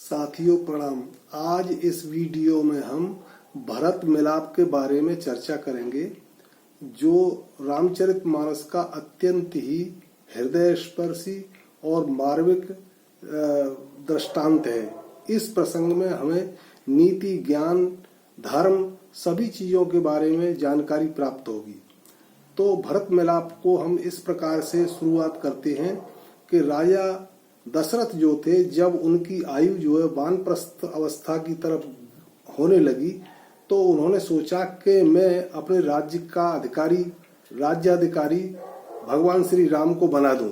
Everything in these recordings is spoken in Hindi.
साथियों प्रणाम। आज इस वीडियो में हम भरत मिलाप के बारे में चर्चा करेंगे, जो रामचरितमानस का अत्यंत ही हृदयस्पर्शी और मार्मिक दृष्टांत है। इस प्रसंग में हमें नीति, ज्ञान, धर्म सभी चीजों के बारे में जानकारी प्राप्त होगी। तो भरत मिलाप को हम इस प्रकार से शुरुआत करते हैं कि राजा दशरथ जो थे, जब उनकी आयु जो है वानप्रस्थ अवस्था की तरफ होने लगी, तो उन्होंने सोचा कि मैं अपने राज्य का राज्याधिकारी भगवान श्री राम को बना दूं।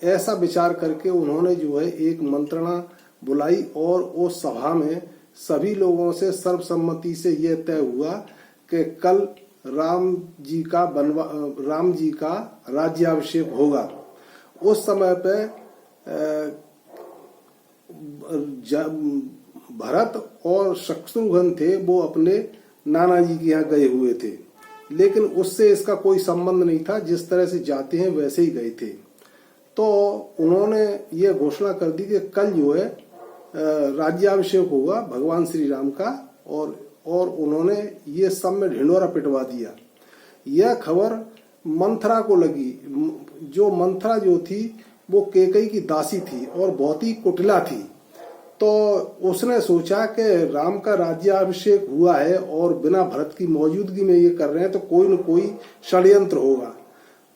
ऐसा विचार करके उन्होंने जो है एक मंत्रणा बुलाई और उस सभा में सभी लोगों से सर्वसम्मति से यह तय हुआ कि कल राम जी का राज्याभिषेक होगा। उस समय पे भरत और शत्रुघ्न थे, वो अपने नाना जी के यहाँ गए हुए थे, लेकिन उससे इसका कोई संबंध नहीं था। जिस तरह से जाते हैं वैसे ही गए थे। तो उन्होंने ये घोषणा कर दी कि कल जो है राज्याभिषेक होगा भगवान श्री राम का, और उन्होंने ये सब में ढिंढोरा पिटवा दिया। यह खबर मंथरा को लगी। जो मंथरा जो थी वो कैकेयी की दासी थी और बहुत ही कुटिला थी। तो उसने सोचा कि राम का राज्याभिषेक हुआ है और बिना भरत की मौजूदगी में ये कर रहे हैं, तो कोई न कोई षड्यंत्र होगा।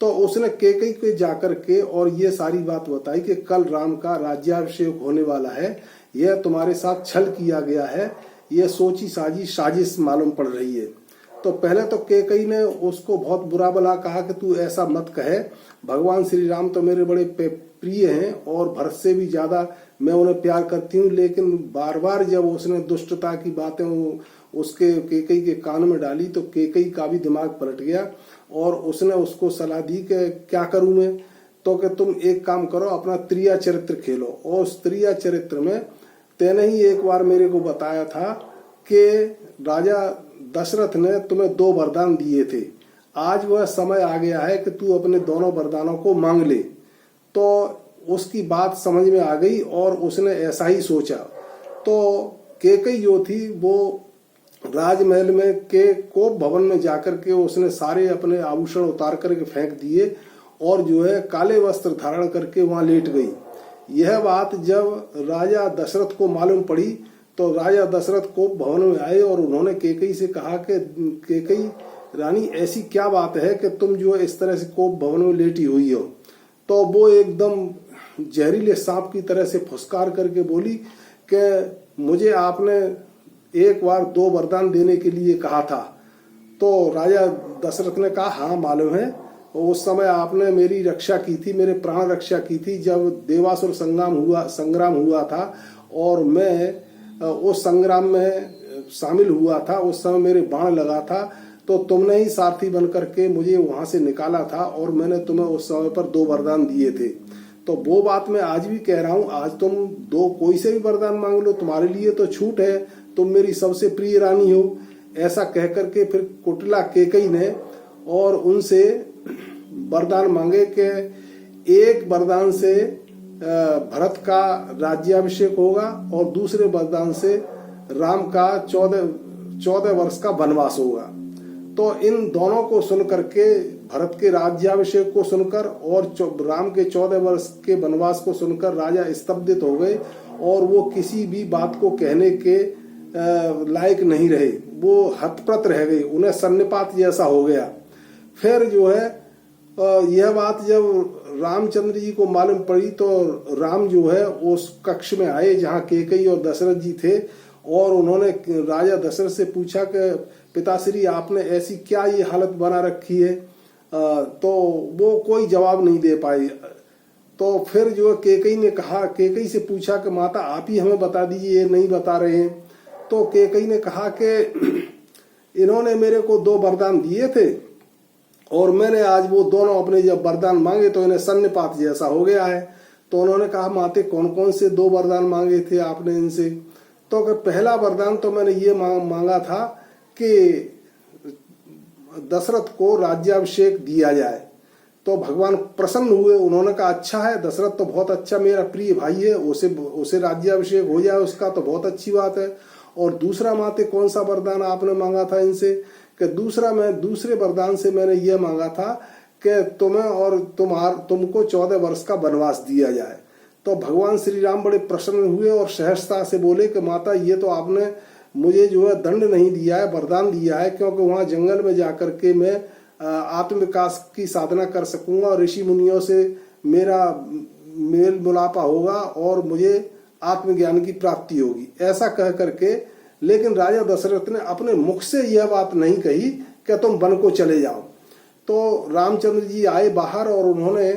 तो उसने कैकेयी के जाकर के और ये सारी बात बताई कि कल राम का राज्याभिषेक होने वाला है, यह तुम्हारे साथ छल किया गया है, यह सोची साजी साजिश मालूम पड़ रही है। तो पहले तो कैकेयी ने उसको बहुत बुरा भला कहा कि तू ऐसा मत कहे, भगवान श्री राम तो मेरे बड़े प्रिय हैं और भरत से भी ज्यादा मैं उन्हें प्यार करती हूँ। लेकिन बार बार जब उसने दुष्टता की बातें उसके कैकेयी के कान में डाली, तो कैकेयी का भी दिमाग पलट गया और उसने उसको सलाह दी कि क्या करूं मैं, तो कि तुम एक काम करो, अपना त्रिया चरित्र खेलो। और उस त्रिया चरित्र में तेने ही एक बार मेरे को बताया था कि राजा दशरथ ने तुम्हें 2 वरदान दिए थे, आज वह समय आ गया है कि तू अपने दोनों वरदानों को मांग ले। तो उसकी बात समझ में आ गई और उसने ऐसा ही सोचा। तो कैकेयी जो थी वो राजमहल में के कोप भवन में जाकर के उसने सारे अपने आभूषण उतार करके फेंक दिए और जो है काले वस्त्र धारण करके वहां लेट गई। यह बात जब राजा दशरथ को मालूम पड़ी, तो राजा दशरथ कोप भवन में आए और उन्होंने कैकेयी से कहा कि कैकेयी रानी, ऐसी क्या बात है कि तुम जो इस तरह से कोप भवन में लेटी हुई हो। तो वो एकदम जहरीले सांप की तरह से फुसकार करके बोली कि मुझे आपने एक बार 2 वरदान देने के लिए कहा था। तो राजा दशरथ ने कहा, हाँ मालूम है, उस समय आपने मेरी रक्षा की थी, मेरे प्राण रक्षा की थी जब देवासुर संग्राम हुआ था और मैं उस संग्राम में शामिल हुआ था। उस समय मेरे बाण लगा था, तो तुमने ही सारथी बन करके मुझे वहां से निकाला था और मैंने तुम्हें उस समय पर 2 वरदान दिए थे। तो वो बात मैं आज भी कह रहा हूँ, आज तुम 2 कोई से भी वरदान मांग लो, तुम्हारे लिए तो छूट है, तुम मेरी सबसे प्रिय रानी हो। ऐसा कह करके फिर कुटिला कैकेयी ने और उनसे वरदान मांगे कि एक वरदान से भरत का राज्याभिषेक होगा और दूसरे वरदान से राम का 14 वर्ष का वनवास होगा। तो इन दोनों को सुन करके, भरत के राज्याभिषेक को सुनकर और राम के 14 वर्ष के वनवास को सुनकर राजा स्तब्धित हो गए और वो किसी भी बात को कहने के लायक नहीं रहे। वो हतप्रत रह गए, उन्हें सन्निपात जैसा हो गया। फिर जो है यह बात जब रामचंद्र जी को मालूम पड़ी, तो राम जो है उस कक्ष में आए जहाँ कैकेयी और दशरथ जी थे और उन्होंने राजा दशरथ से पूछा कि पिताश्री, आपने ऐसी क्या ये हालत बना रखी है। तो वो कोई जवाब नहीं दे पाए। तो फिर जो कैकेयी ने कहा, कैकेयी से पूछा कि माता आप ही हमें बता दीजिए, ये नहीं बता रहे हैं। तो कैकेयी ने कहा कि इन्होंने मेरे को 2 वरदान दिए थे और मैंने आज वो दोनों अपने जब वरदान मांगे तो इन्हें सन्निपात जैसा हो गया है। तो उन्होंने कहा, माते कौन कौन से 2 वरदान मांगे थे आपने इनसे। तो पहला वरदान तो मैंने ये मांगा था कि दशरथ को राज्याभिषेक दिया जाए। तो भगवान प्रसन्न हुए, उन्होंने कहा अच्छा है दशरथ तो बहुत अच्छा मेरा प्रिय भाई है, उसे राज्याभिषेक हो जाए उसका तो बहुत अच्छी बात है। और दूसरा माते कौन सा वरदान आपने मांगा था इनसे? कि दूसरे वरदान से मैंने ये मांगा था कि तुम्हें और तुमको 14 वर्ष का वनवास दिया जाए। तो भगवान श्री राम बड़े प्रसन्न हुए और सहजता से बोले कि माता ये तो आपने मुझे जो है दंड नहीं दिया है, वरदान दिया है, क्योंकि वहां जंगल में जाकर के मैं आत्मविकास की साधना कर सकूंगा और ऋषि मुनियों से मेरा मेल मुलापा होगा और मुझे आत्मज्ञान की प्राप्ति होगी, ऐसा कह करके। लेकिन राजा दशरथ ने अपने मुख से यह बात नहीं कही कि तुम वन को चले जाओ। तो रामचंद्र जी आए बाहर और उन्होंने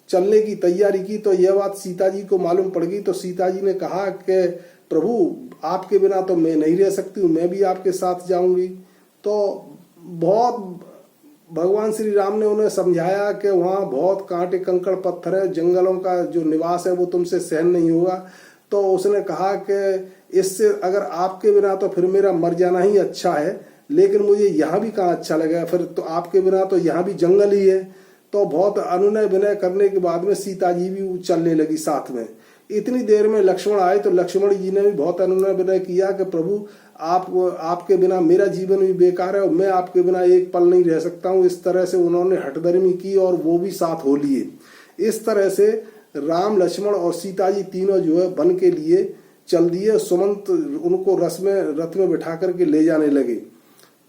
चलने की तैयारी की, तो यह बात सीता जी को मालूम पड़ गई। तो सीता जी ने कहा कि प्रभु आपके बिना तो मैं नहीं रह सकती हूँ, मैं भी आपके साथ जाऊंगी। तो बहुत भगवान श्री राम ने उन्हें समझाया कि वहाँ बहुत कांटे कंकड़ पत्थर है, जंगलों का जो निवास है वो तुमसे सहन नहीं होगा। तो उसने कहा कि इससे अगर आपके बिना तो फिर मेरा मर जाना ही अच्छा है, लेकिन मुझे यहाँ भी कहाँ अच्छा लगेगा, फिर तो आपके बिना तो यहाँ भी जंगल ही है। तो बहुत अनुनय विनय करने के बाद में सीता जी भी चलने लगी साथ में। इतनी देर में लक्ष्मण आए, तो लक्ष्मण जी ने भी बहुत अनुनय विनय किया कि प्रभु आपके बिना मेरा जीवन भी बेकार है और मैं आपके बिना एक पल नहीं रह सकता हूँ। इस तरह से उन्होंने हठधर्मी की और वो भी साथ हो लिए। इस तरह से राम लक्ष्मण और सीता जी तीनों जो है वन के लिए चल दिए। सुमंत उनको रथ में बिठा करके ले जाने लगे।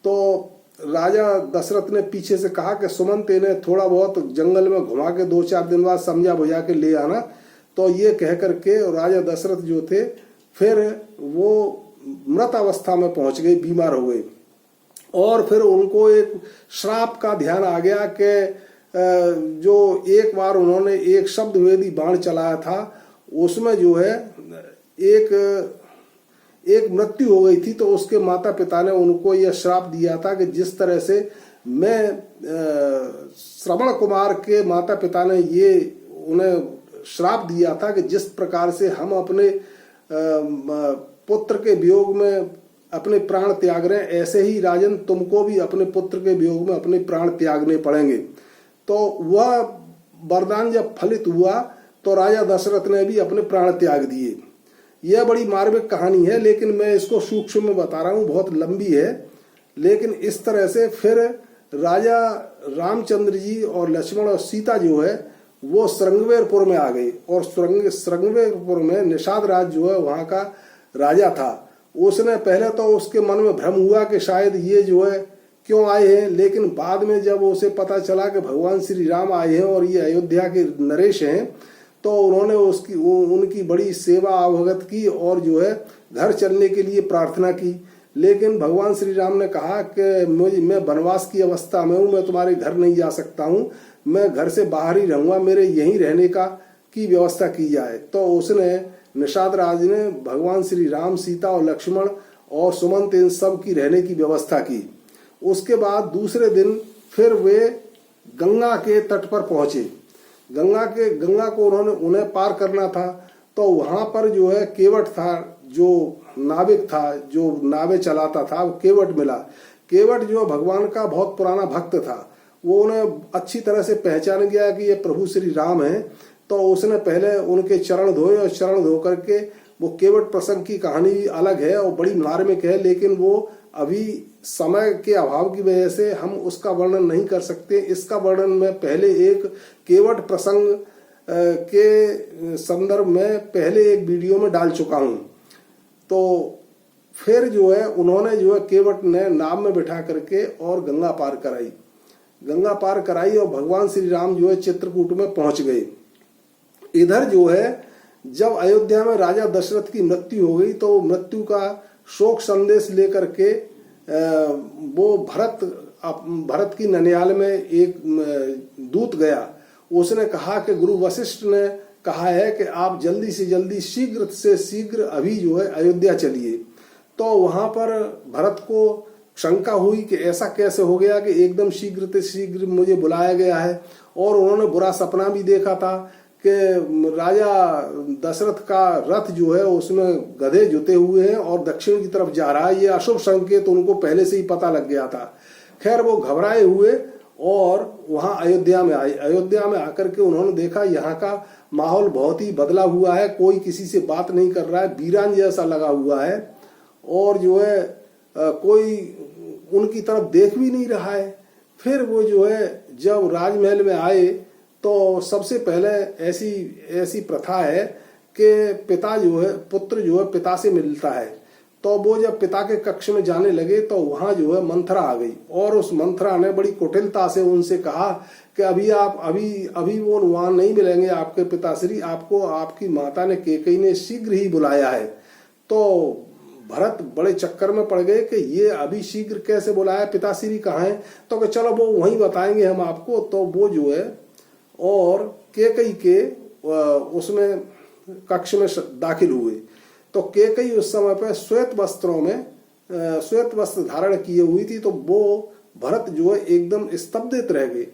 तो राजा दशरथ ने पीछे से कहा कि सुमंत इन्हें थोड़ा बहुत जंगल में घुमा के 2-4 दिन बाद समझा बुझा के ले आना। तो ये कह करके राजा दशरथ जो थे फिर वो मृत अवस्था में पहुंच गए, बीमार हो गए। और फिर उनको एक श्राप का ध्यान आ गया कि जो एक बार उन्होंने एक शब्द वेदी बाण चलाया था, उसमें जो है एक मृत्यु हो गई थी। तो उसके माता पिता ने उनको यह श्राप दिया था कि जिस तरह से मैं श्रवण कुमार के माता पिता ने ये उन्हें श्राप दिया था कि जिस प्रकार से हम अपने पुत्र के वियोग में अपने प्राण त्याग रहे हैं, ऐसे ही राजन तुमको भी अपने पुत्र के वियोग में अपने प्राण त्यागने पड़ेंगे। तो वह वरदान जब फलित हुआ तो राजा दशरथ ने भी अपने प्राण त्याग दिए। यह बड़ी मार्मिक कहानी है, लेकिन मैं इसको सूक्ष्म में बता रहा हूँ, बहुत लंबी है। लेकिन इस तरह से फिर राजा रामचंद्र जी और लक्ष्मण और सीता जो है वो श्रृंगवेरपुर में आ गए। और श्रृंगवेरपुर में निषाद राज जो है वहां का राजा था। उसने पहले तो उसके मन में भ्रम हुआ कि शायद ये जो है क्यों आए हैं, लेकिन बाद में जब उसे पता चला कि भगवान श्री राम आए हैं और ये अयोध्या के नरेश हैं, तो उन्होंने उनकी बड़ी सेवा अवगत की और जो है घर चलने के लिए प्रार्थना की। लेकिन भगवान श्री राम ने कहा कि मैं वनवास की अवस्था में हूँ, मैं तुम्हारे घर नहीं जा सकता हूँ, मैं घर से बाहर ही रहूंगा, मेरे यहीं रहने की व्यवस्था की जाए। तो उसने निषाद राज ने भगवान श्री राम, सीता और लक्ष्मण और सुमंत इन सब की रहने की व्यवस्था की। उसके बाद दूसरे दिन फिर वे गंगा के तट पर पहुंचे। गंगा को उन्हें पार करना था। तो वहां पर जो है केवट था, जो नाविक था, जो नावें चलाता था, वो केवट मिला। केवट जो भगवान का बहुत पुराना भक्त था, वो उन्हें अच्छी तरह से पहचान गया कि ये प्रभु श्री राम है। तो उसने पहले उनके चरण धोए और चरण धो करके, वो केवट प्रसंग की कहानी अलग है और बड़ी मार्मिक है, लेकिन वो अभी समय के अभाव की वजह से हम उसका वर्णन नहीं कर सकते। इसका वर्णन मैं पहले एक केवट प्रसंग के संदर्भ में पहले एक वीडियो में डाल चुका हूं। तो फिर जो है उन्होंने जो है केवट ने नाव में बिठा करके और गंगा पार कराई और भगवान श्री राम जो है चित्रकूट में पहुंच गए। इधर जो है जब अयोध्या में राजा दशरथ की मृत्यु हो गई, तो मृत्यु का शोक संदेश लेकर के वो भरत की ननिहाल में एक दूत गया। उसने कहा कि गुरु वशिष्ठ ने कहा है कि आप जल्दी से जल्दी, शीघ्र से शीघ्र अभी जो है अयोध्या चलिए। तो वहां पर भरत को शंका हुई कि ऐसा कैसे हो गया कि एकदम शीघ्र से शीघ्र मुझे बुलाया गया है। और उन्होंने बुरा सपना भी देखा था कि राजा दशरथ का रथ जो है उसमें गधे जुते हुए हैं और दक्षिण की तरफ जा रहा है। ये अशुभ संकेत उनको पहले से ही पता लग गया था। खैर वो घबराए हुए और वहां अयोध्या में आए। अयोध्या में आकर के उन्होंने देखा यहाँ का माहौल बहुत ही बदला हुआ है, कोई किसी से बात नहीं कर रहा है, वीरान जैसा लगा हुआ है, और जो है कोई उनकी तरफ देख भी नहीं रहा है। फिर वो जो है जब राजमहल में आए तो सबसे पहले ऐसी प्रथा है कि पिता जो है, पुत्र जो है पिता से मिलता है। तो वो जब पिता के कक्ष में जाने लगे तो वहां जो है मंथरा आ गई, और उस मंथरा ने बड़ी कुटिलता से उनसे कहा कि अभी वो वहां नहीं मिलेंगे आपके पिताश्री, आपको आपकी माता ने केकई ने शीघ्र ही बुलाया है। तो भरत बड़े चक्कर में पड़ गए कि ये अभी शीघ्र कैसे बुलाया, पिताश्री कहाँ है? तो कि चलो वो वहीं बताएंगे हम आपको। तो वो जो है और केकई के उसमें कक्ष में दाखिल हुए। तो केकई उस समय पे श्वेत वस्त्र धारण किए हुई थी। तो वो भरत जो है एकदम स्तब्धित रह गए,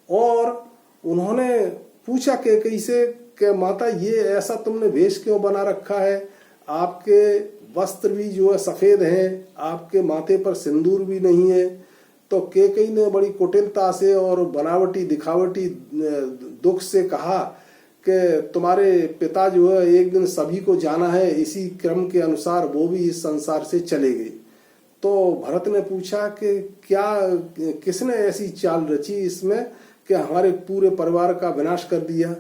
और उन्होंने पूछा केकई से कि माता ये ऐसा तुमने वेश क्यों बना रखा है, आपके वस्त्र भी जो है सफेद हैं, आपके माथे पर सिंदूर भी नहीं है। तो केकई ने बड़ी कुटिलता से और बनावटी दिखावटी दुख से कहा कि तुम्हारे पिता जो है एक दिन सभी को जाना है, इसी क्रम के अनुसार वो भी इस संसार से चले गए। तो भरत ने पूछा कि क्या किसने ऐसी चाल रची इसमें कि हमारे पूरे परिवार का विनाश कर दिया?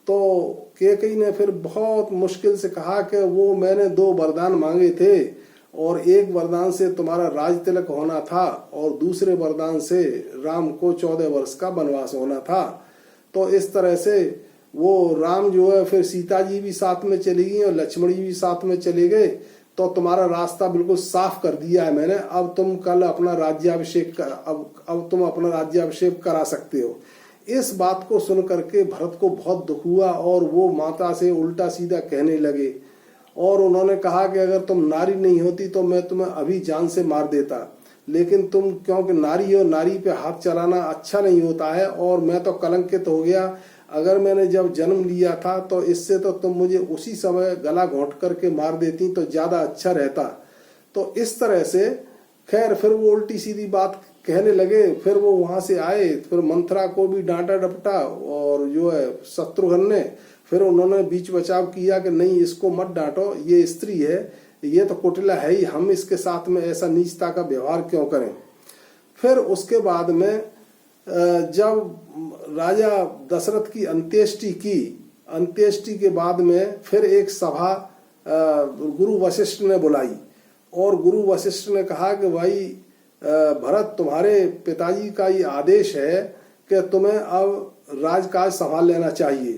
तो केकई ने फिर बहुत मुश्किल से कहा कि वो मैंने 2 वरदान मांगे थे, और एक वरदान से तुम्हारा राज तिलक होना था, और दूसरे वरदान से राम को 14 वर्ष का वनवास होना था। तो इस तरह से वो राम जो है, फिर सीता जी भी साथ में चली गई और लक्ष्मण जी भी साथ में चले गए। तो तुम्हारा रास्ता बिल्कुल साफ कर दिया है मैंने, अब तुम कल अपना राज्याभिषेक अब तुम अपना राज्याभिषेक करा सकते हो। इस बात को सुन करके भरत को बहुत दुख हुआ, और वो माता से उल्टा सीधा कहने लगे, और उन्होंने कहा कि अगर तुम नारी नहीं होती तो मैं तुम्हें अभी जान से मार देता, लेकिन तुम क्योंकि नारी हो, नारी पे हाथ चलाना अच्छा नहीं होता है, और मैं तो कलंकित हो गया। अगर मैंने जब जन्म लिया था तो इससे तो तुम मुझे उसी समय गला घोंट करके मार देती तो ज्यादा अच्छा रहता। तो इस तरह से खैर फिर वो उल्टी सीधी बात कहने लगे। फिर वो वहां से आए, फिर मंथरा को भी डांटा डपटा, और जो है शत्रुघ्न ने फिर उन्होंने बीच बचाव किया कि नहीं इसको मत डांटो, ये स्त्री है, ये तो कुटिला है ही, हम इसके साथ में ऐसा नीचता का व्यवहार क्यों करें। फिर उसके बाद में जब राजा दशरथ की अंत्येष्टि के बाद में फिर एक सभा गुरु वशिष्ठ ने बुलाई, और गुरु वशिष्ठ ने कहा कि भाई भरत, तुम्हारे पिताजी का ये आदेश है कि तुम्हें अब राजकाज संभाल लेना चाहिए।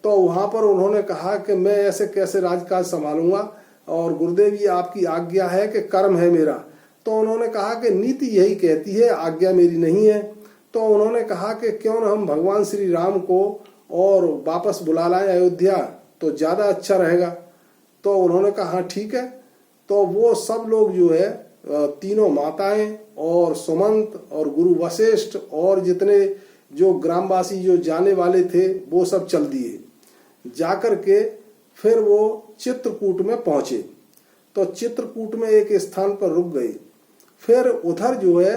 तो वहां पर उन्होंने कहा कि मैं ऐसे कैसे राजकाज संभालूंगा, और गुरुदेव ये आपकी आज्ञा है कि कर्म है मेरा। तो उन्होंने कहा कि नीति यही कहती है, आज्ञा मेरी नहीं है। तो उन्होंने कहा कि क्यों न हम भगवान श्री राम को और वापस बुला लाएं अयोध्या, तो ज्यादा अच्छा रहेगा। तो उन्होंने कहा हाँ ठीक है। तो वो सब लोग जो है, तीनों माताएं और सुमंत और गुरु वशिष्ठ और जितने जो ग्रामवासी जो जाने वाले थे वो सब चल दिए। जाकर के फिर वो चित्रकूट में पहुंचे। तो चित्रकूट में एक स्थान पर रुक गए। फिर उधर जो है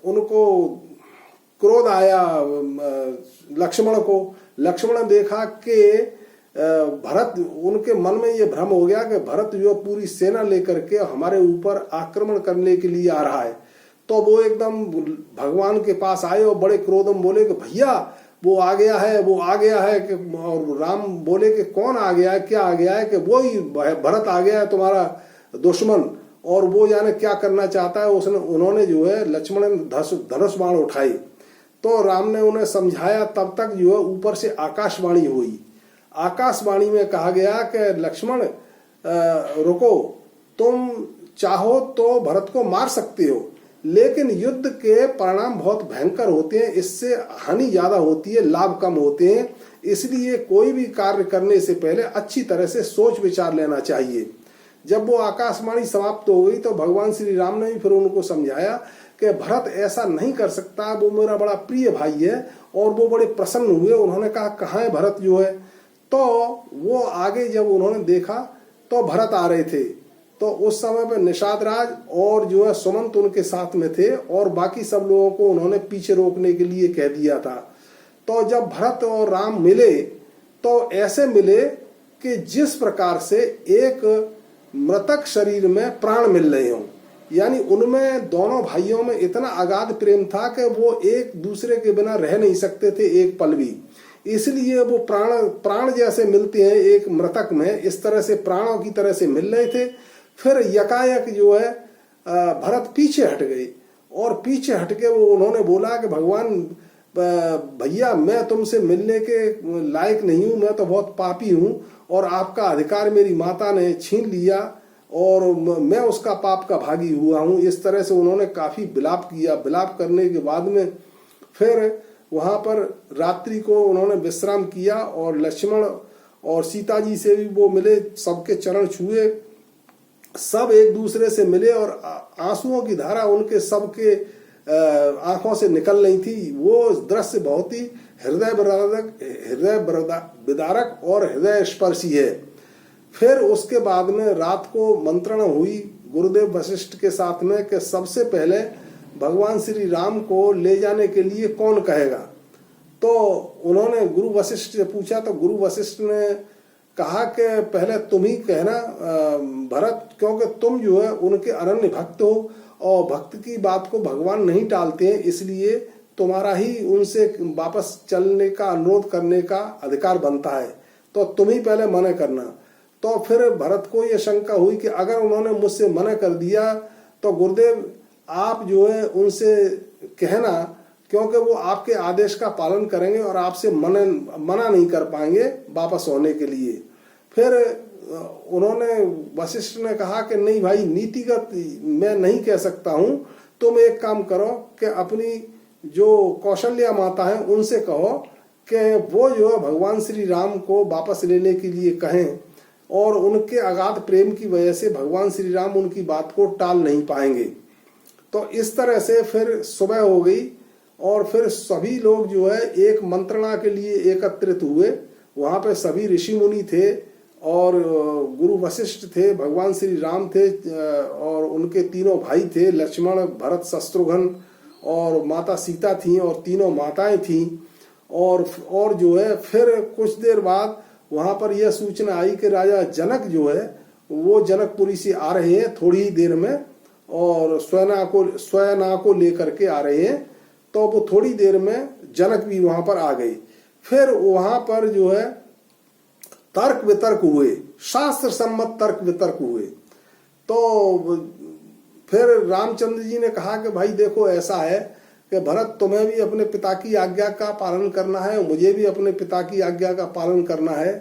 उनको क्रोध आया लक्ष्मण को। लक्ष्मण देखा कि भरत, उनके मन में ये भ्रम हो गया कि भरत जो पूरी सेना लेकर के हमारे ऊपर आक्रमण करने के लिए आ रहा है। तो वो एकदम भगवान के पास आए और बड़े क्रोध में बोले कि भैया वो आ गया है कि, और राम बोले कि कौन आ गया है, क्या आ गया है? कि वो ही भरत आ गया है तुम्हारा दुश्मन, और वो जाने क्या करना चाहता है। उन्होंने जो है लक्ष्मण ने धनुष बाण उठाई। तो राम ने उन्हें समझाया। तब तक जो है ऊपर से आकाशवाणी हुई। आकाशवाणी में कहा गया कि लक्ष्मण रुको, तुम चाहो तो भरत को मार सकते हो, लेकिन युद्ध के परिणाम बहुत भयंकर होते हैं, इससे हानि ज्यादा होती है, लाभ कम होते हैं। इसलिए कोई भी कार्य करने से पहले अच्छी तरह से सोच विचार लेना चाहिए। जब वो आकाशवाणी समाप्त हो गई तो भगवान श्री राम ने भी फिर उनको समझाया कि भरत ऐसा नहीं कर सकता, वो मेरा बड़ा प्रिय भाई है। और वो बड़े प्रसन्न हुए। उन्होंने कहा कहाँ है भरत जो है? तो वो आगे जब उन्होंने देखा तो भरत आ रहे थे। तो उस समय पे निषाद राज और जो है सुमंत उनके साथ में थे और बाकी सब लोगों को उन्होंने पीछे रोकने के लिए कह दिया था। तो जब भरत और राम मिले तो ऐसे मिले कि जिस प्रकार से एक मृतक शरीर में प्राण मिल रहे हों, यानी उनमें दोनों भाइयों में इतना अगाध प्रेम था कि वो एक दूसरे के बिना रह नहीं सकते थे एक पल भी। इसलिए वो प्राण जैसे मिलते हैं एक मृतक में, इस तरह से प्राणों की तरह से मिल रहे थे। फिर यकायक जो है भरत पीछे हट गए और पीछे हटके वो उन्होंने बोला कि भगवान भैया मैं तुमसे मिलने के लायक नहीं हूँ, मैं तो बहुत पापी हूँ और आपका अधिकार मेरी माता ने छीन लिया और मैं उसका पाप का भागी हुआ हूँ। इस तरह से उन्होंने काफी विलाप किया। विलाप करने के बाद में फिर वहां पर रात्रि को उन्होंने विश्राम किया और लक्ष्मण और सीता जी से भी वो मिले, सबके चरण छुए, सब एक दूसरे से मिले और आंसुओं की धारा उनके सबके आंखों से निकल रही थी। वो दृश्य बहुत ही हृदय विदारक और हृदय स्पर्शी है। फिर उसके बाद में रात को मंत्रणा हुई गुरुदेव वशिष्ठ के साथ में कि सबसे पहले भगवान श्री राम को ले जाने के लिए कौन कहेगा। तो उन्होंने गुरु वशिष्ठ से पूछा तो गुरु वशिष्ठ ने कहा कि पहले तुम ही कहना भरत, क्योंकि तुम जो है उनके अनन्य भक्त हो और भक्त की बात को भगवान नहीं टालते हैं, इसलिए तुम्हारा ही उनसे वापस चलने का अनुरोध करने का अधिकार बनता है, तो तुम ही पहले मना करना। तो फिर भरत को ये शंका हुई कि अगर उन्होंने मुझसे मना कर दिया तो गुरुदेव आप जो है उनसे कहना, क्योंकि वो आपके आदेश का पालन करेंगे और आपसे मना नहीं कर पाएंगे वापस होने के लिए। फिर उन्होंने वशिष्ठ ने कहा कि नहीं भाई, नीतिगत मैं नहीं कह सकता हूँ, तुम एक काम करो कि अपनी जो कौशल्या माता है उनसे कहो कि वो जो है भगवान श्री राम को वापस लेने के लिए कहें और उनके अगाध प्रेम की वजह से भगवान श्री राम उनकी बात को टाल नहीं पाएंगे। तो इस तरह से फिर सुबह हो गई और फिर सभी लोग जो है एक मंत्रणा के लिए एकत्रित हुए। वहां पे सभी ऋषि मुनि थे और गुरु वशिष्ठ थे, भगवान श्री राम थे और उनके तीनों भाई थे, लक्ष्मण भरत शत्रुघ्न और माता सीता थी और तीनों माताएं थी। और जो है फिर कुछ देर बाद वहां पर यह सूचना आई कि राजा जनक जो है वो जनकपुरी से आ रहे हैं थोड़ी ही देर में और स्वयना को लेकर के आ रहे हैं। तो वो थोड़ी देर में जनक भी वहां पर आ गई। फिर वहां पर जो है तर्क वितर्क हुए, शास्त्र सम्मत तर्क वितर्क हुए। तो फिर रामचंद्र जी ने कहा कि भाई देखो ऐसा है कि भरत तुम्हें भी अपने पिता की आज्ञा का पालन करना है, मुझे भी अपने पिता की आज्ञा का पालन करना है।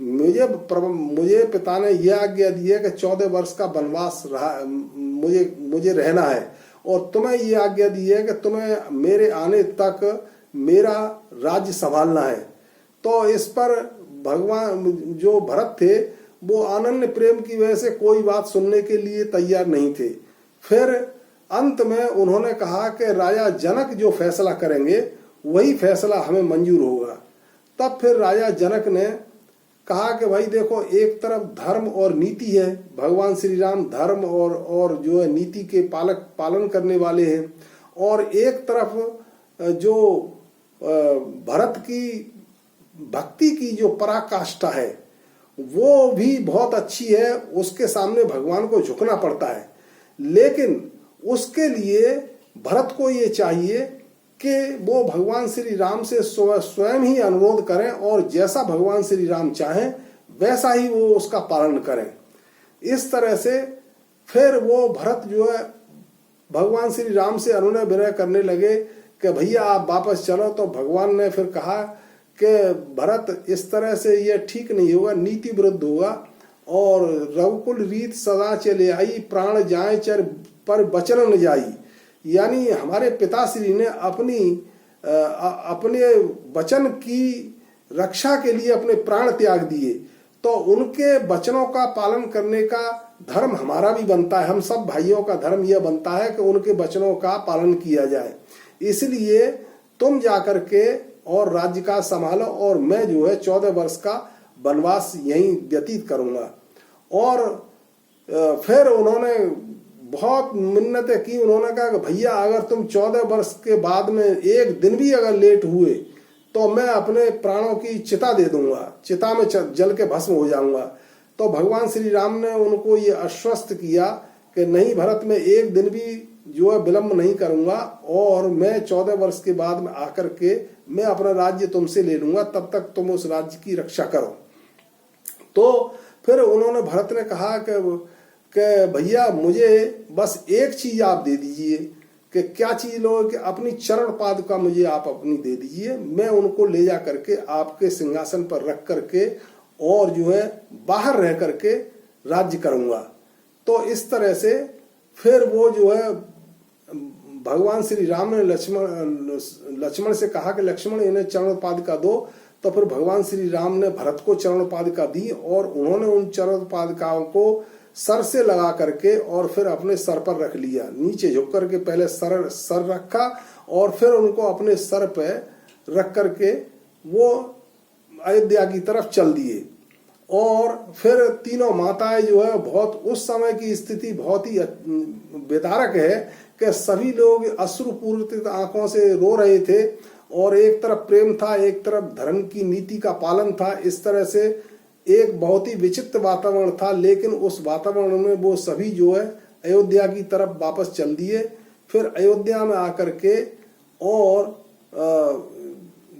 मुझे पिता ने यह आज्ञा दी है कि 14 वर्ष का वनवास मुझे रहना है और तुम्हें ये आज्ञा दी है कि तुम्हें मेरे आने तक मेरा राज्य संभालना है। तो इस पर भगवान जो भरत थे वो अनन्य प्रेम की वजह से कोई बात सुनने के लिए तैयार नहीं थे। फिर अंत में उन्होंने कहा कि राजा जनक जो फैसला करेंगे वही फैसला हमें मंजूर होगा। तब फिर राजा जनक ने कहा कि भाई देखो, एक तरफ धर्म और नीति है, भगवान श्री राम धर्म और जो है नीति के पालन करने वाले हैं, और एक तरफ जो भरत की भक्ति की जो पराकाष्ठा है वो भी बहुत अच्छी है, उसके सामने भगवान को झुकना पड़ता है। लेकिन उसके लिए भरत को ये चाहिए कि वो भगवान श्री राम से स्वयं ही अनुरोध करें और जैसा भगवान श्री राम चाहें वैसा ही वो उसका पालन करें। इस तरह से फिर वो भरत जो है भगवान श्री राम से अनुनय विनय करने लगे कि भैया आप वापस चलो। तो भगवान ने फिर कहा कि भरत इस तरह से ये ठीक नहीं होगा, नीति विरुद्ध होगा, और रघुकुल रीत सदा चले आई, प्राण जाए चर पर बचन न जाई। यानी हमारे पिताश्री ने अपने वचन की रक्षा के लिए अपने प्राण त्याग दिए, तो उनके वचनों का पालन करने का धर्म हमारा भी बनता है। हम सब भाइयों का धर्म यह बनता है कि उनके वचनों का पालन किया जाए। इसलिए तुम जाकर के और राज्य का संभालो और मैं जो है 14 वर्ष का वनवास यहीं व्यतीत करूंगा। और फिर उन्होंने बहुत मिन्नतें की। उन्होंने कहा कि भैया अगर तुम 14 वर्ष के बाद में एक दिन भी अगर लेट हुए तो मैं अपने प्राणों की चिता दे दूंगा, चिता में जल के भस्म हो जाऊंगा। तो भगवान श्री राम ने उनको ये आश्वस्त किया कि नहीं भरत, मैं एक दिन भी जो है विलम्ब नहीं करूंगा और मैं 14 वर्ष के बाद में आकर के मैं अपना राज्य तुमसे ले लूंगा, तब तक तुम उस राज्य की रक्षा करो। तो फिर उन्होंने भरत ने कहा कि भैया मुझे बस एक चीज आप दे दीजिए। कि क्या चीज लोगे? कि अपनी चरण पादुका मुझे आप अपनी दे दीजिए, मैं उनको ले जा करके आपके सिंहासन पर रख करके और जो है बाहर रह करके राज्य करूंगा। तो इस तरह से फिर वो जो है भगवान श्री राम ने लक्ष्मण से कहा कि लक्ष्मण इन्हें चरण पादुका दो। तो फिर भगवान श्री राम ने भरत को चरण पादुका दी और उन्होंने उन चरण पादुकाओं को सर से लगा करके और फिर अपने सर पर रख लिया। नीचे झुक करके पहले सर रखा और फिर उनको अपने सर पे रख करके वो अयोध्या की तरफ चल दिए। और फिर तीनों माताएं जो है बहुत, उस समय की स्थिति बहुत ही विदारक है कि सभी लोग अश्रुपूरित आंखों से रो रहे थे और एक तरफ प्रेम था, एक तरफ धर्म की नीति का पालन था। इस तरह से एक बहुत ही विचित्र वातावरण था। लेकिन उस वातावरण में वो सभी जो है अयोध्या की तरफ वापस चल दिए। फिर अयोध्या में आकर के और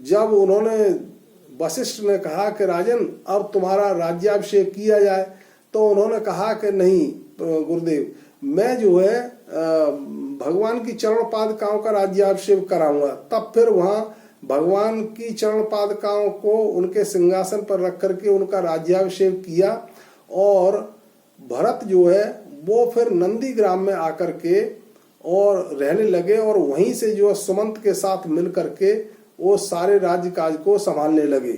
जब उन्होंने वशिष्ठ ने कहा कि राजन अब तुम्हारा राज्याभिषेक किया जाए, तो उन्होंने कहा कि नहीं गुरुदेव, मैं जो है भगवान की चरण पादुकाओं का राज्याभिषेक कराऊंगा। तब फिर वहां भगवान की चरण पादुकाओं को उनके सिंहासन पर रख करके उनका राज्याभिषेक किया और भरत जो है वो फिर नंदी ग्राम में आकर के और रहने लगे और वहीं से जो सुमंत के साथ मिल करके वो सारे राज्य काज को संभालने लगे।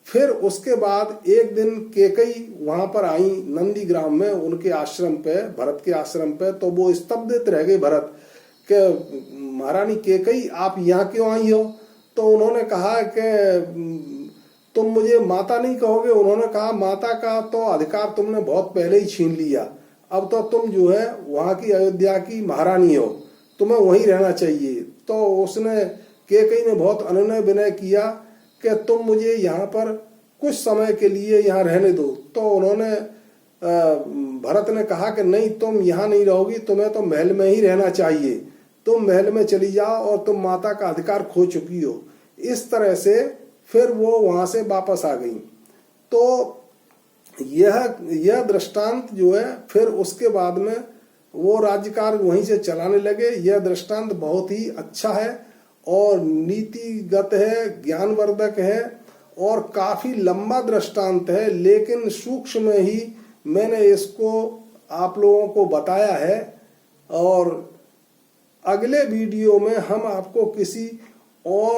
फिर उसके बाद एक दिन केकई वहां पर आई नंदी ग्राम में उनके आश्रम पे, भरत के आश्रम पे। तो वो स्तब्धित रह गए भरत के महारानी केकई आप यहाँ क्यों आई हो? तो उन्होंने कहा कि तुम मुझे माता नहीं कहोगे? उन्होंने कहा माता का तो अधिकार तुमने बहुत पहले ही छीन लिया, अब तो तुम जो है वहां की अयोध्या की महारानी हो, तुम्हें वहीं रहना चाहिए। तो उसने केकई ने बहुत अनुनय विनय किया कि तुम मुझे यहाँ पर कुछ समय के लिए यहाँ रहने दो। तो उन्होंने भरत ने कहा कि नहीं, तुम यहाँ नहीं रहोगी, तुम्हें तो महल में ही रहना चाहिए, तुम महल में चली जाओ और तुम माता का अधिकार खो चुकी हो। इस तरह से फिर वो वहां से वापस आ गई। तो यह दृष्टांत जो है फिर उसके बाद में वो राज्यकार्य वहीं से चलाने लगे। यह दृष्टांत बहुत ही अच्छा है और नीतिगत है, ज्ञानवर्धक है और काफी लंबा दृष्टांत है, लेकिन सूक्ष्म ही मैंने इसको आप लोगों को बताया है। और अगले वीडियो में हम आपको किसी और